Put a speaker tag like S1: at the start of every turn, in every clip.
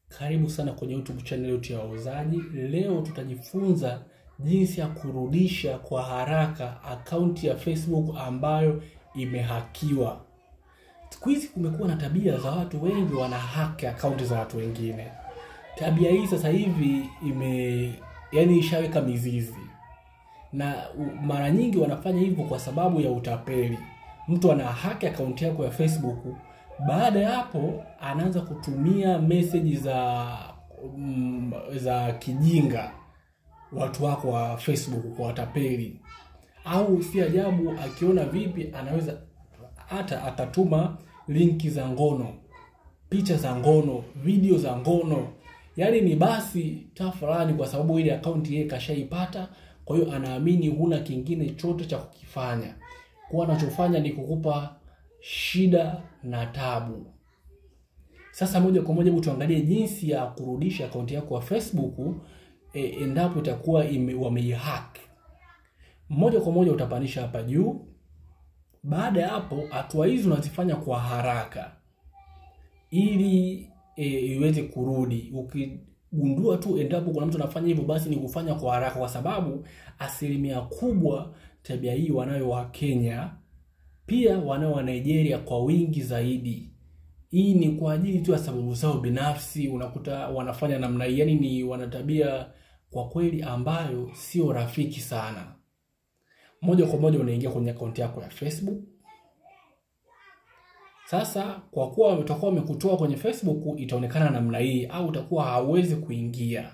S1: Karibu sana kwenye YouTube channel yetu ya Wauzaji. Leo tutajifunza jinsi ya kurudisha kwa haraka akaunti ya Facebook ambayo imehakiwa. Siku hizi kumekuwa na tabia za watu wengi wanahack akaunti za watu wengine. Tabia hii sasa hivi ishaweka mizizi. Na mara nyingi wanafanya hivyo kwa sababu ya utapeli. Mtu anahack akaunti yako ya Facebook, baada ya hapo anaanza kutumia message za kijinga watu wako wa Facebook kwa watapeli. Au si ajabu akiona vipi anaweza hata atatuma linki za ngono, picha za ngono, video za ngono. Yaani ni basi tafurani kwa sababu ile akaunti yake kashaipata, kwa hiyo anaamini huna kingine chote cha kukifanya. Kwa anachofanya ni kukupa shida na tabu. Sasa moja kwa moja tuangalie jinsi ya kurudisha akaunti yako ya Facebook endapo itakuwa wameihack. Moja kwa moja utapanisha hapa juu. Baada ya hapo hatua hizi unazifanya kwa haraka ili iweze kurudi. Ukigundua tu endapo kuna mtu anafanya hivyo, basi ni kufanya kwa haraka, kwa sababu asilimia kubwa tabia hii wanayo wa Kenya, pia wanao wa Nigeria kwa wingi zaidi. Hii ni kwa ajili tu ya sababu zao binafsi, unakuta wanafanya namna hii. Yaani ni wanatabia kwa kweli ambayo sio rafiki sana. Moja kwa moja unaingia kwenye akaunti yako ya Facebook. Sasa kwa kuwa utakuwa umekutoa kwenye Facebook, itaonekana namna hii au utakuwa hauwezi kuingia.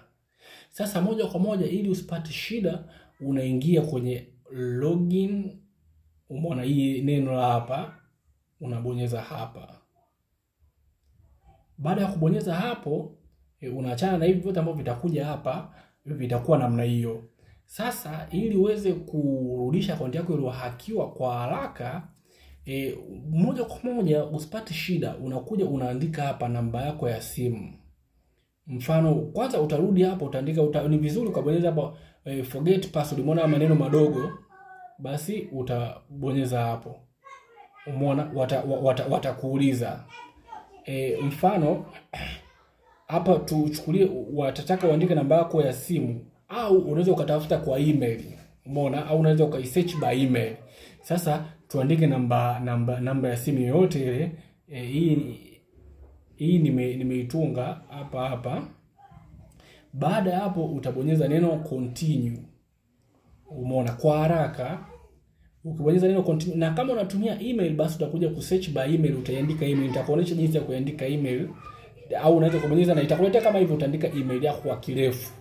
S1: Sasa moja kwa moja ili usipate shida, unaingia kwenye login. Umeona hii neno hapa, unabonyeza hapa. Baada ya kubonyeza hapo, unaachana na hivi vyote ambavyo vitakuja hapa, vitakuwa namna hiyo. Sasa ili uweze kurudisha akaunti yako iliyohakiwa kwa haraka, moja kwa moja usipate shida, unakuja unaandika hapa namba yako ya simu. Mfano kwanza utarudi hapa utaandika ni vizuri ukabonyeza hapa forget password. Umeona maneno madogo, basi utabonyeza hapo. Umeona watakuuliza mfano hapa tuchukulie watataka uandike namba yako ya simu, au unaweza ukatafuta kwa email. Umeona, au unaweza ukaisearch by email. Sasa tuandike namba ya simu yoyote ile. Hii nimeitunga hapa. Baada ya hapo utabonyeza neno continue. Umeona, kwa haraka ukibonyeza neno continue, na kama unatumia email basi utakuja kusearch by email, utaandika email. Nitakuonyesha jinsi ya kuandika email, au unaweza kubonyeza na itakuletea kama hivyo. Utaandika email yako kwa kirefu,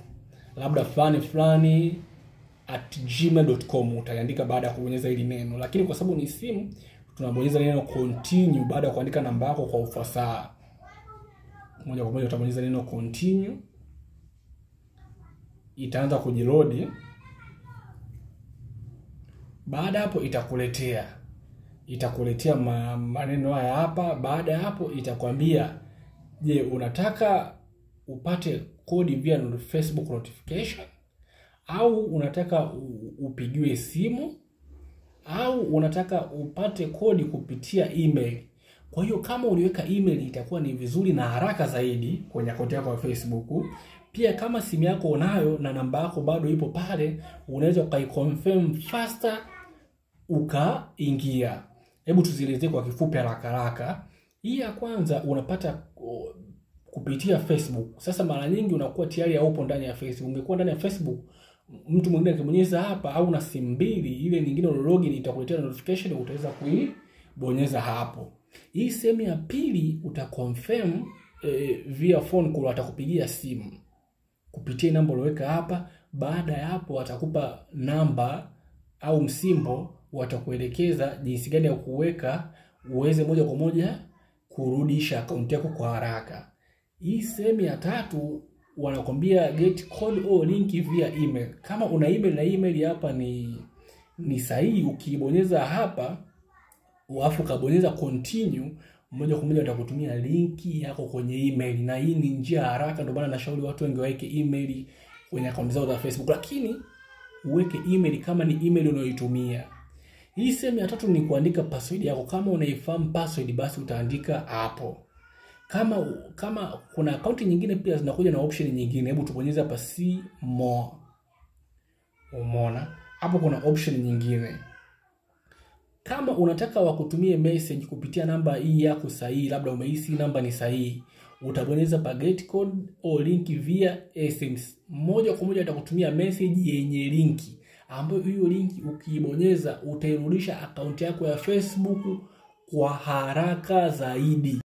S1: labda flani@gmail.com utaandika baada ya kubonyeza hili neno. Lakini kwa sababu ni simu, tunabonyeza neno continue baada ya kuandika namba yako kwa ufasaha. Moja kwa moja utabonyeza neno continue, itaanza kujiload. Baada hapo itakuletea maneno haya hapa. Baada ya hapo itakwambia, je, unataka upate kodi via Facebook notification, au unataka upigiwe simu, au unataka upate kodi kupitia email. Kwa hiyo kama uliweka email itakuwa ni vizuri na haraka zaidi kwenye akaunti yako ya Facebook. Pia kama simu yako unayo na namba yako bado ipo pale, unaweza ukaiconfirm faster ukaingia. Hebu tuzielezee kwa kifupi haraka. Hii ya kwanza unapata kupitia Facebook. Sasa mara nyingi unakuwa tayari haupo ndani ya Facebook. Ungekuwa ndani ya Facebook, mtu mwingine akibonyeza hapa, au na simu mbili, ile nyingine login itakuletea notification, utaweza kuibonyeza hapo. Hii sehemu ya pili utaconfirm via phone call, atakupigia simu kupitia namba uliyoweka hapa. Baada ya hapo atakupa namba au msimbo, watakuelekeza jinsi gani ya kuweka uweze moja kwa moja kurudisha akaunti yako kwa haraka. Hii sehemu ya tatu wanakuambia get code or link via email. Kama una email na email hapa ni sahihi, ukibonyeza hapa alafu kabonyeza continue, moja kwa moja watakutumia linki yako kwenye email. Na hii ni njia haraka, ndio maana nashauri watu wengi waweke email kwenye akaunti zao za Facebook, lakini uweke email kama ni email unayoitumia. Hii sehemu ya tatu ni kuandika password yako. Kama unaifahamu password, basi utaandika hapo. Kama kuna akaunti nyingine pia zinakuja na option nyingine. Hebu tubonyeze hapa see more. Umeona? Hapo kuna option nyingine. Kama unataka wakutumie message kupitia namba hii yako sahihi, labda umehisi namba ni sahihi, utabonyeza pa get code au link via SMS. Moja kwa moja atakutumia message yenye linki, ambayo hiyo linki ukiibonyeza utairudisha akaunti yako ya Facebook kwa haraka zaidi.